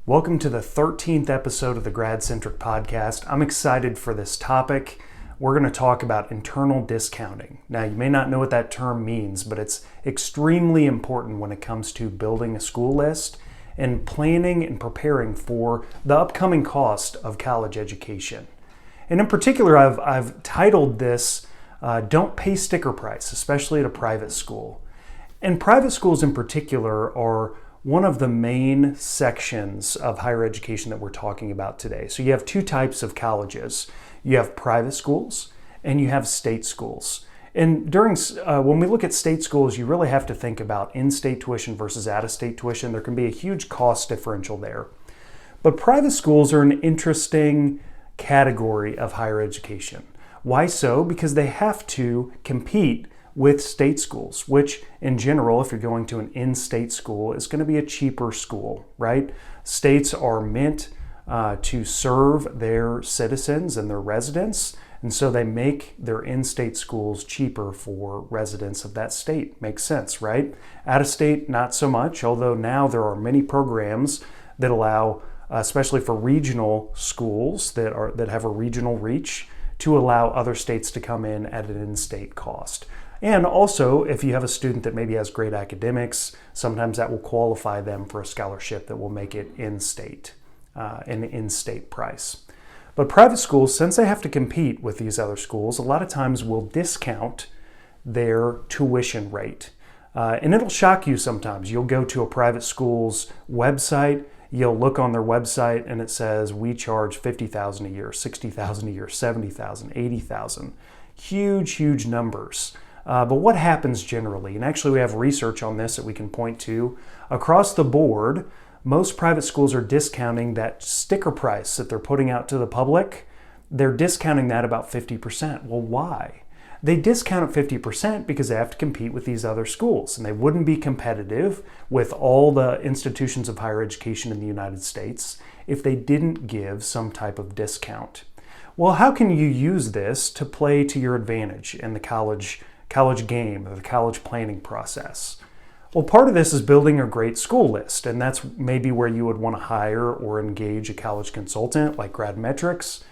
Welcome to the 13th episode of the GradCentric podcast. I'm excited for this topic. We're going to talk about internal discounting. Now, you may not know what that term means, but it's extremely important when it comes to building a school list and planning and preparing for the upcoming cost of college education. And in particular, I've titled this, Don't Pay Sticker Price, especially at a private school. And private schools in particular are one of the main sections of higher education that we're talking about today. So you have two types of colleges. You have private schools and you have state schools. And when we look at state schools, you really have to think about in-state tuition versus out-of-state tuition. There can be a huge cost differential there. But private schools are an interesting category of higher education. Why so? Because they have to compete with state schools, which in general, if you're going to an in-state school, is going to be a cheaper school, right? States are meant to serve their citizens and their residents, and so they make their in-state schools cheaper for residents of that state. Makes sense, right? Out of state, not so much, although now there are many programs that allow, especially for regional schools that have a regional reach, to allow other states to come in at an in-state cost. And also, if you have a student that maybe has great academics, sometimes that will qualify them for a scholarship that will make it in-state, an in-state price. But private schools, since they have to compete with these other schools, a lot of times will discount their tuition rate. And it'll shock you sometimes. You'll go to a private school's website, you'll look on their website and it says, we charge $50,000 a year, $60,000 a year, $70,000, $80,000. Huge numbers. But what happens generally, and actually we have research on this that we can point to, across the board, most private schools are discounting that sticker price that they're putting out to the public. They're discounting that about 50%. Well, why? They discount it 50% because they have to compete with these other schools, and they wouldn't be competitive with all the institutions of higher education in the United States if they didn't give some type of discount. Well, how can you use this to play to your advantage in the college game or the college planning process? Well, part of this is building a great school list, and that's maybe where you would want to hire or engage a college consultant like GradMetrics.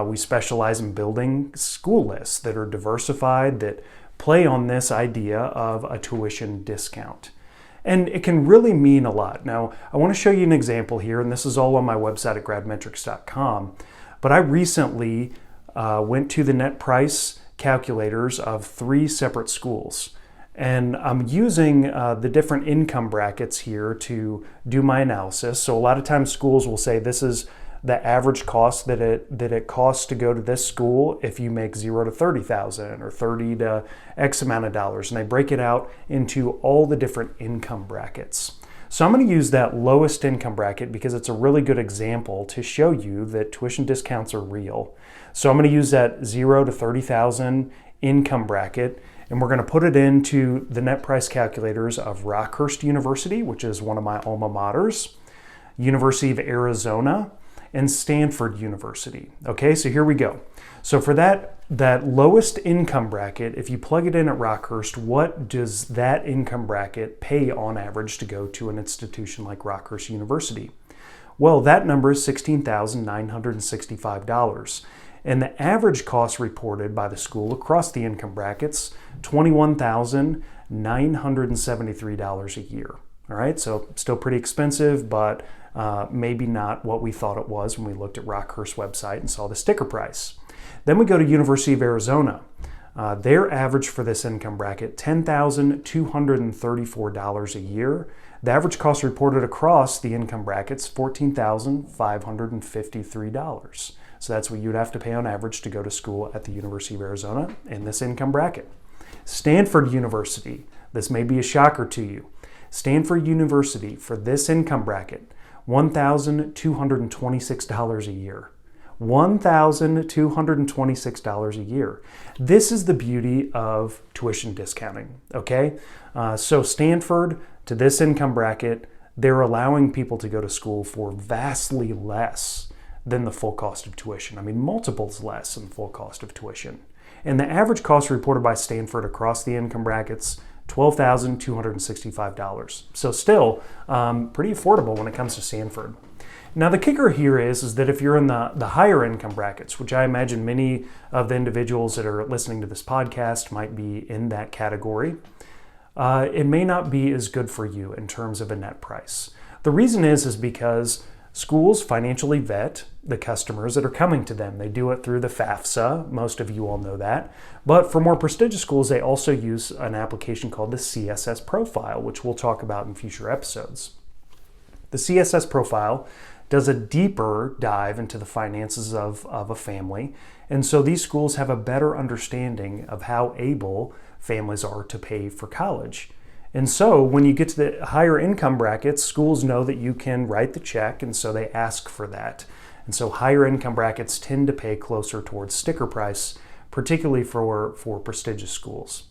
We specialize in building school lists that are diversified, that play on this idea of a tuition discount. And it can really mean a lot. Now, I want to show you an example here, and this is all on my website at gradmetrics.com, but I recently went to the net price calculators of 3 separate schools. And I'm using the different income brackets here to do my analysis. So a lot of times schools will say this is the average cost that it costs to go to this school if you make $0 to $30,000 or $30 to X amount of dollars. And they break it out into all the different income brackets. So I'm going to use that lowest income bracket because it's a really good example to show you that tuition discounts are real. So I'm going to use that $0 to $30,000 income bracket, and we're going to put it into the net price calculators of Rockhurst University, which is one of my alma maters, University of Arizona, and Stanford University. Okay, so here we go. So for that lowest income bracket, if you plug it in at Rockhurst, what does that income bracket pay on average to go to an institution like Rockhurst University? Well, that number is $16,965. And the average cost reported by the school across the income brackets, $21,973 a year. All right, so still pretty expensive, but maybe not what we thought it was when we looked at Rockhurst's website and saw the sticker price. Then we go to University of Arizona. Their average for this income bracket, $10,234 a year. The average cost reported across the income brackets, $14,553. So that's what you'd have to pay on average to go to school at the University of Arizona in this income bracket. Stanford University, this may be a shocker to you. Stanford University, for this income bracket, $1,226 a year. $1,226 a year. This is the beauty of tuition discounting, okay? So Stanford, to this income bracket, they're allowing people to go to school for vastly less than the full cost of tuition. I mean, multiples less than the full cost of tuition. And the average cost reported by Stanford across the income brackets, $12,265. So still pretty affordable when it comes to Sanford. Now the kicker here is that if you're in the higher income brackets, which I imagine many of the individuals that are listening to this podcast might be in that category, it may not be as good for you in terms of a net price. The reason is because schools financially vet the customers that are coming to them. They do it through the FAFSA. Most of you all know that. But for more prestigious schools, they also use an application called the CSS Profile, which we'll talk about in future episodes. The CSS Profile does a deeper dive into the finances of a family. And so these schools have a better understanding of how able families are to pay for college. And so when you get to the higher income brackets, schools know that you can write the check, and so they ask for that. And so higher income brackets tend to pay closer towards sticker price, particularly for prestigious schools.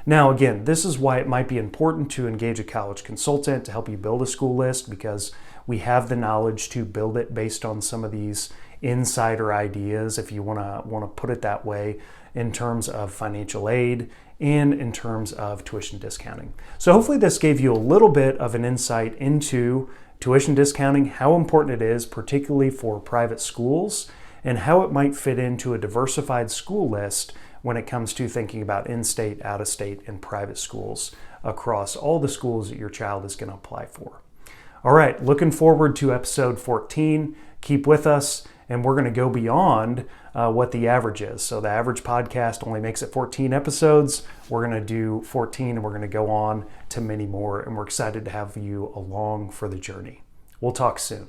Now, again, this is why it might be important to engage a college consultant to help you build a school list, because we have the knowledge to build it based on some of these insider ideas, if you want to put it that way, in terms of financial aid and in terms of tuition discounting. So hopefully this gave you a little bit of an insight into tuition discounting, how important it is, particularly for private schools, and how it might fit into a diversified school list when it comes to thinking about in-state, out-of-state, and private schools across all the schools that your child is going to apply for. All right, looking forward to episode 14. Keep with us, and we're going to go beyond what the average is. So the average podcast only makes it 14 episodes. We're going to do 14, and we're going to go on to many more, and we're excited to have you along for the journey. We'll talk soon.